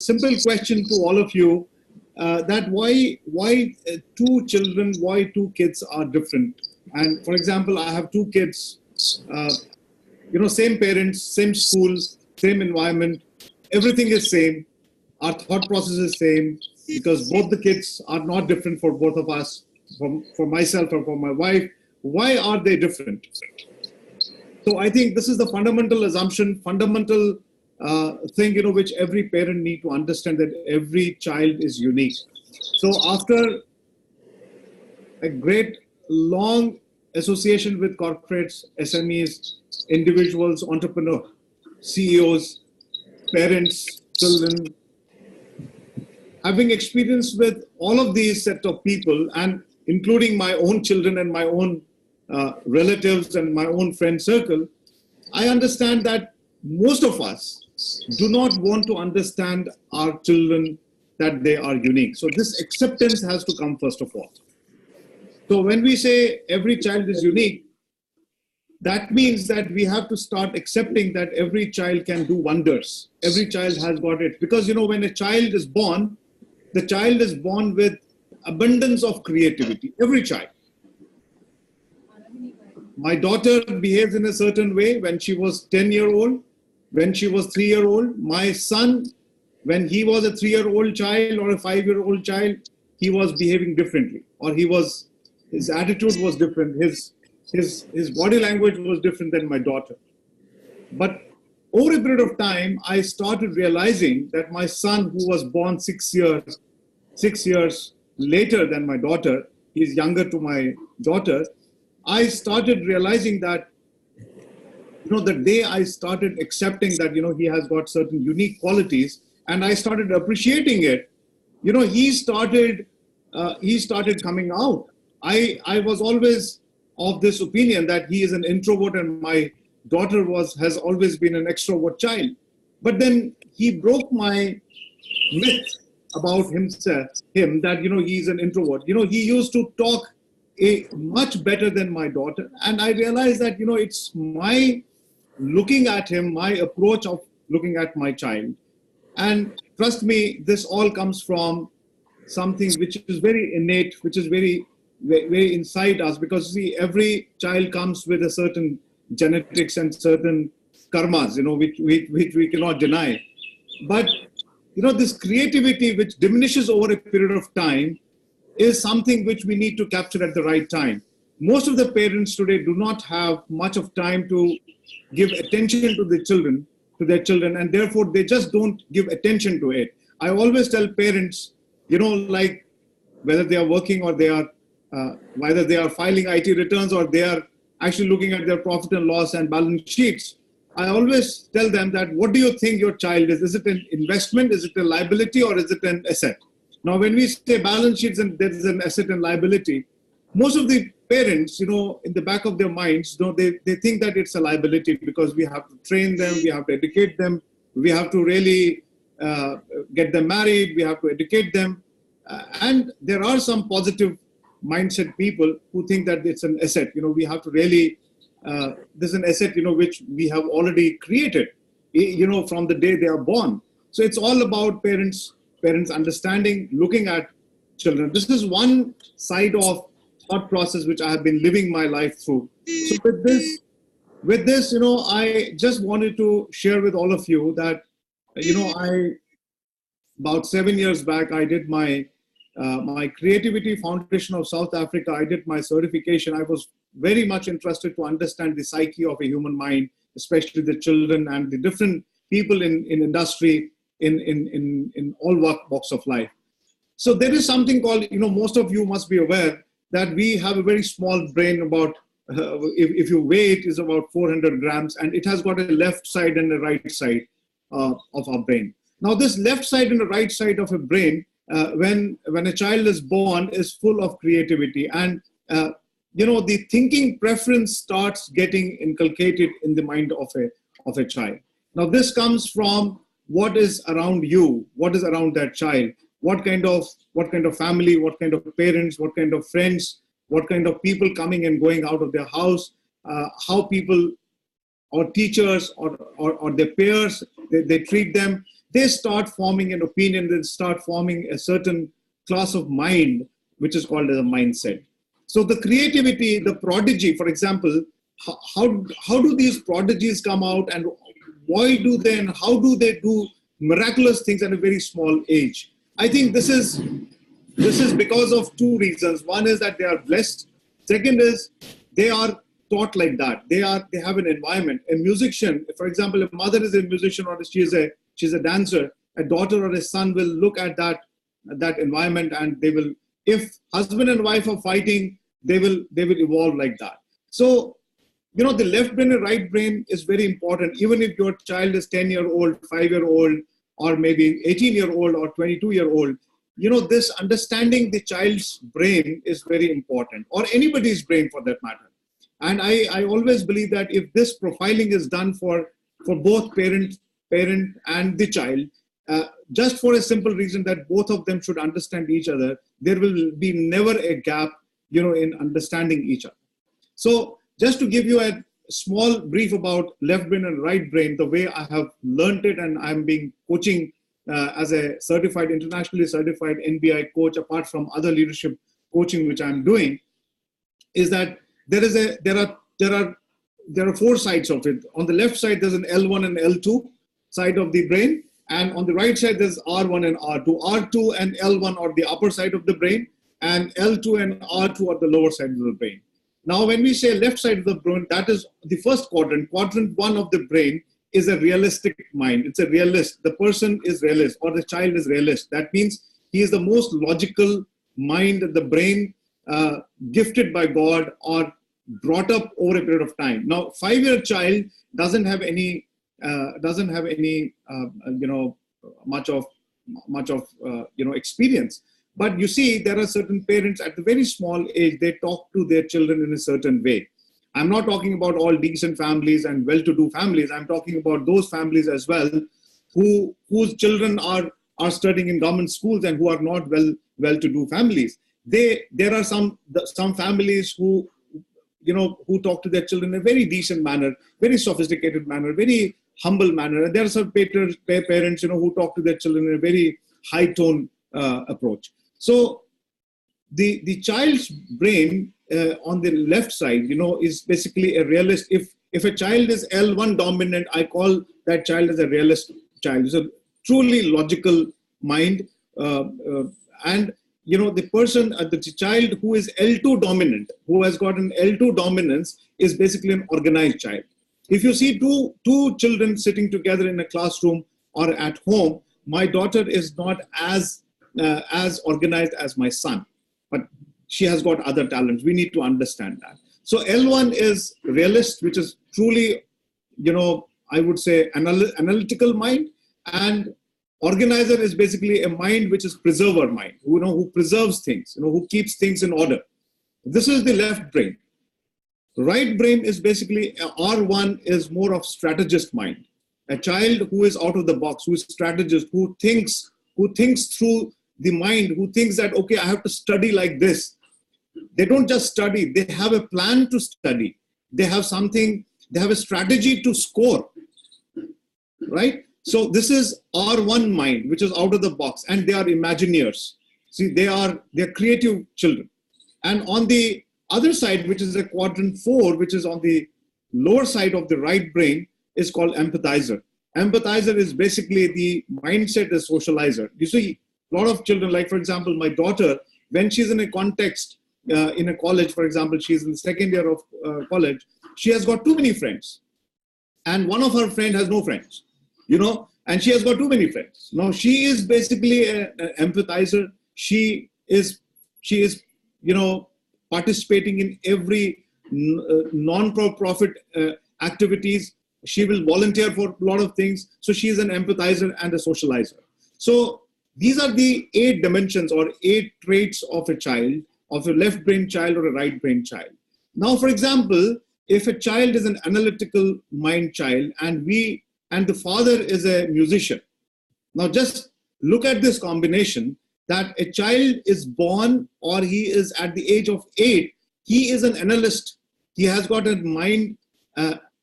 simple question to all of you, that why two children, why two kids are different. And for example, I have two kids, same parents, same school, same environment, everything is same. Our thought process is same because both the kids are not different for both of us, for myself or for my wife. Why are they different? So I think this is the fundamental assumption, fundamental thing, which every parent need to understand, that every child is unique. So after a great long association with corporates, SMEs, individuals, entrepreneurs, CEOs, parents, children, having experience with all of these set of people, and including my own children and my own relatives and my own friend circle, I understand that most of us do not want to understand our children that they are unique. So this acceptance has to come first of all. So when we say every child is unique, that means that we have to start accepting that every child can do wonders. Every child has got it. Because, when a child is born, the child is born with abundance of creativity. Every child. My daughter behaves in a certain way when she was 10-year-old, when she was 3-year-old. My son, when he was a 3-year-old child or a 5-year-old child, he was behaving differently, or his attitude was different. His body language was different than my daughter. But over a period of time, I started realizing that my son, who was born 6 years later than my daughter, he's younger to my daughter, I started realizing that, the day I started accepting that, he has got certain unique qualities, and I started appreciating it, he started coming out. I was always of this opinion that he is an introvert and my daughter has always been an extrovert child. But then he broke my myth about him that, he's an introvert. He used to talk much better than my daughter. And I realized that, it's my looking at him, my approach of looking at my child. And trust me, this all comes from something which is very innate, which is very, very inside us. Because see, every child comes with a certain genetics and certain karmas, which we cannot deny. But, this creativity which diminishes over a period of time is something which we need to capture at the right time. Most of the parents today do not have much of time to give attention to their children, and therefore they just don't give attention to it. I always tell parents, like whether they are working or whether they are filing IT returns or they are actually looking at their profit and loss and balance sheets, I always tell them that, what do you think your child is? Is it an investment? Is it a liability? Or is it an asset? Now, when we say balance sheets and there is an asset and liability, most of the parents, in the back of their minds, they think that it's a liability because we have to train them, we have to educate them, we have to really get them married, we have to educate them. And there are some positive mindset people who think that it's an asset. We have to really, this is an asset, which we have already created, from the day they are born. So it's all about parents understanding, looking at children. This is one side of thought process which I have been living my life through. So with this, I just wanted to share with all of you that, about 7 years back, I did my Creativity Foundation of South Africa. I did my certification. I was very much interested to understand the psyche of a human mind, especially the children and the different people in industry, in all walks of life. So there is something called, most of you must be aware that we have a very small brain, about, if you weigh it, is about 400 grams, and it has got a left side and a right side of our brain. Now this left side and the right side of a brain, when a child is born, is full of creativity, and the thinking preference starts getting inculcated in the mind of a child. Now this comes from what is around you, what is around that child, what kind of family, what kind of parents, what kind of friends, what kind of people coming and going out of their house, how people or teachers or their peers, they treat them. they start forming an opinion, they start forming a certain class of mind, which is called as a mindset. So the creativity, the prodigy, for example, how do these prodigies come out, and why do they, and how do they do miraculous things at a very small age? I think this is because of two reasons. One is that they are blessed. Second is they are taught like that. They have an environment. A musician, for example, a mother is a musician or she's a dancer, a daughter or a son will look at that environment, and they will, if husband and wife are fighting, they will evolve like that. So, the left brain and right brain is very important. Even if your child is 10-year-old, 5-year-old, or maybe 18-year-old or 22-year-old, this understanding the child's brain is very important, or anybody's brain for that matter. And I always believe that if this profiling is done for both parent and the child, just for a simple reason that both of them should understand each other, there will be never a gap, in understanding each other. So just to give you a small brief about left brain and right brain, the way I have learned it, and I'm being coaching as a internationally certified NBI coach, apart from other leadership coaching which I'm doing, is that there are four sides of it. On the left side, there's an L1 and L2 side of the brain, and on the right side, there's R1 and R2. R2 and L1 are the upper side of the brain, and L2 and R2 are the lower side of the brain. Now, when we say left side of the brain, that is the first quadrant. Quadrant 1 of the brain is a realistic mind. It's a realist. The person is realist, or the child is realist. That means he is the most logical mind, the brain, gifted by God or brought up over a period of time. Now, 5-year child doesn't have any much of experience. But you see, there are certain parents at the very small age, they talk to their children in a certain way. I'm not talking about all decent families and well-to-do families. I'm talking about those families as well whose children are studying in government schools and who are not well-to-do families. There are some families who talk to their children in a very decent manner, very sophisticated manner, very humble manner. And there are some parents, who talk to their children in a very high-tone approach. So the child's brain on the left side, is basically a realist. If a child is L1 dominant, I call that child as a realist child. It's a truly logical mind. And the child who is L2 dominant, who has got an L2 dominance, is basically an organized child. If you see two children sitting together in a classroom or at home, my daughter is not as organized as my son, but she has got other talents. We need to understand that. So L1 is realist, which is truly, I would say analytical mind, and organizer is basically a mind which is preserver mind, who preserves things, who keeps things in order. This is the left brain. Right brain is basically, R1 is more of strategist mind. A child who is out of the box, who is strategist, who thinks through the mind, who thinks that, okay, I have to study like this. They don't just study, they have a plan to study. They have a strategy to score, right? So this is R1 mind, which is out of the box, and they are Imagineers. See, they're creative children. And on the other side, which is a quadrant 4, which is on the lower side of the right brain, is called empathizer. Empathizer is basically the mindset as socializer. You see, a lot of children, like for example, my daughter, when she's in a context, in a college, for example, she's in the second year of college, she has got too many friends. And one of her friends has no friends, and she has got too many friends. Now, she is basically an empathizer. She is participating in every non-profit activities. She will volunteer for a lot of things. So she is an empathizer and a socializer. So these are the 8 dimensions or 8 traits of a child, of a left brain child or a right brain child. Now, for example, if a child is an analytical mind child and the father is a musician. Now just look at this combination, that a child is born, or he is at the age of 8, he is an analyst. He has got a mind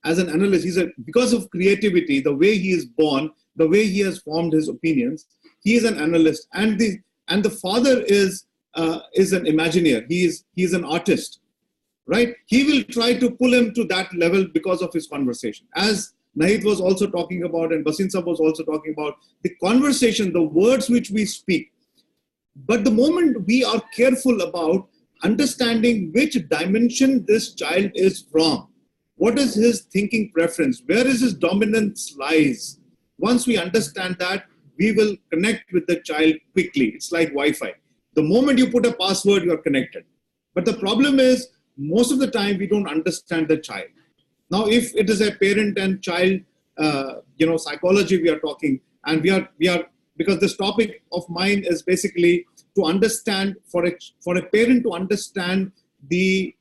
as an analyst. Because of creativity, the way he is born, the way he has formed his opinions. He is an analyst, and the father is an Imagineer. He is an artist, right? He will try to pull him to that level because of his conversation. As Nahid was also talking about, and Basin Sab was also talking about, the conversation, the words which we speak. But the moment we are careful about understanding which dimension this child is from, what is his thinking preference, where is his dominance lies, once we understand that, we will connect with the child quickly. It's like Wi-Fi. The moment you put a password, you are connected. But the problem is, most of the time, we don't understand the child. Now, if it is a parent and child, psychology we are talking, and we are because this topic of mine is basically to understand, for a parent to understand the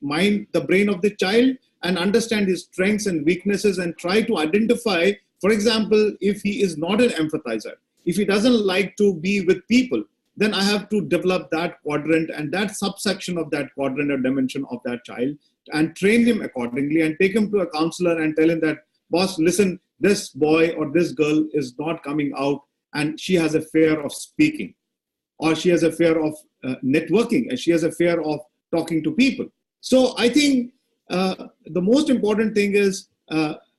mind, the brain of the child, and understand his strengths and weaknesses, and try to identify, for example, if he is not an empathizer, if he doesn't like to be with people, then I have to develop that quadrant and that subsection of that quadrant or dimension of that child, and train him accordingly, and take him to a counselor and tell him that, boss, listen, this boy or this girl is not coming out, and she has a fear of speaking, or she has a fear of networking, and she has a fear of talking to people. So I think the most important thing is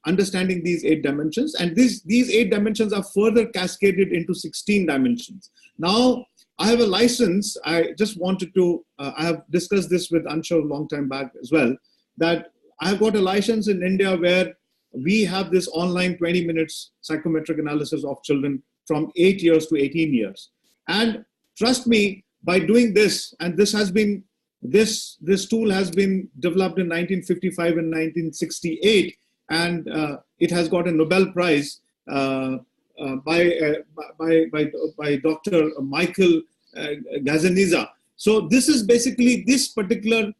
understanding these 8 dimensions, and these 8 dimensions are further cascaded into 16 dimensions. Now, I have a license. I just wanted to, I have discussed this with Anshu a long time back as well, that I have got a license in India where we have this online 20 minutes psychometric analysis of children from 8 years to 18 years. And trust me, by doing this, and this has been, this tool has been developed in 1955 and 1968, and it has got a Nobel Prize by Dr. Michael Gazaniza. So this is basically this particular,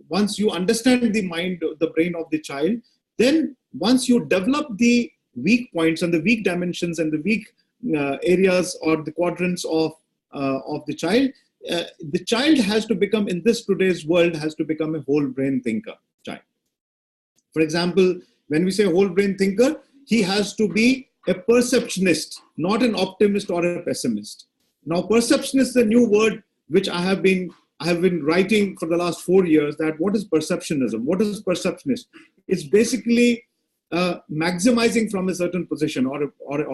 once you understand the mind, the brain of the child, then once you develop the weak points and the weak dimensions and the weak areas or the quadrants of the child has to become, in this today's world, has to become a whole brain thinker child. For example, when we say whole brain thinker, he has to be a perceptionist, not an optimist or a pessimist. Now, perceptionist is a new word which I have been writing for the last 4 years. That what is perceptionism? What is perceptionist? It's basically maximizing from a certain position or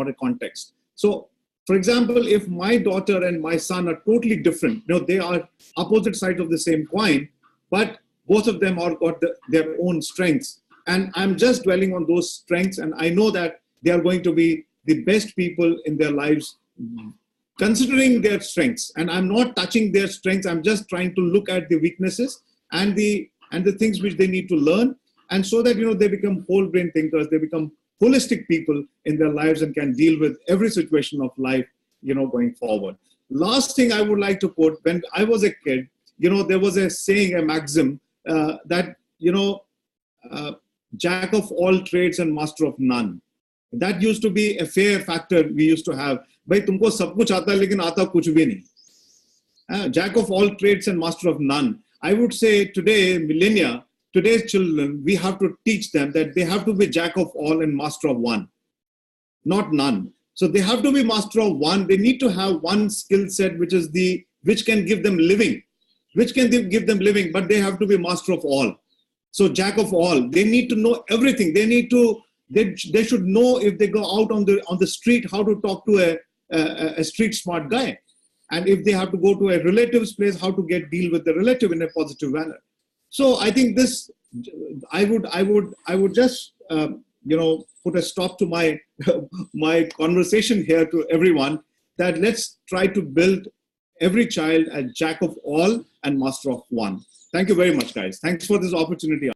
a context. So, for example, if my daughter and my son are totally different, they are opposite sides of the same coin, but both of them have got their own strengths. And I'm just dwelling on those strengths, and I know that they are going to be the best people in their lives, considering their strengths. And I'm not touching their strengths. I'm just trying to look at the weaknesses and the things which they need to learn. And so that, they become whole brain thinkers, they become holistic people in their lives and can deal with every situation of life, going forward. Last thing I would like to quote, when I was a kid, there was a saying, a maxim that, jack of all trades and master of none. That used to be a fair factor we used to have. Bhai, tumko sab kuch aata hai, lekin aata kuch bhi nahi. Jack of all trades and master of none. I would say today, today's children, we have to teach them that they have to be jack of all and master of one, not none. So they have to be master of one. They need to have one skill set, which can give them living, but they have to be master of all. So jack of all, they need to know everything. They should know, if they go out on the street, how to talk to a street smart guy. And if they have to go to a relative's place, how to deal with the relative in a positive manner. So I think this, I would just, put a stop to my conversation here to everyone, that let's try to build every child a jack of all and master of one. Thank you very much, guys. Thanks for this opportunity.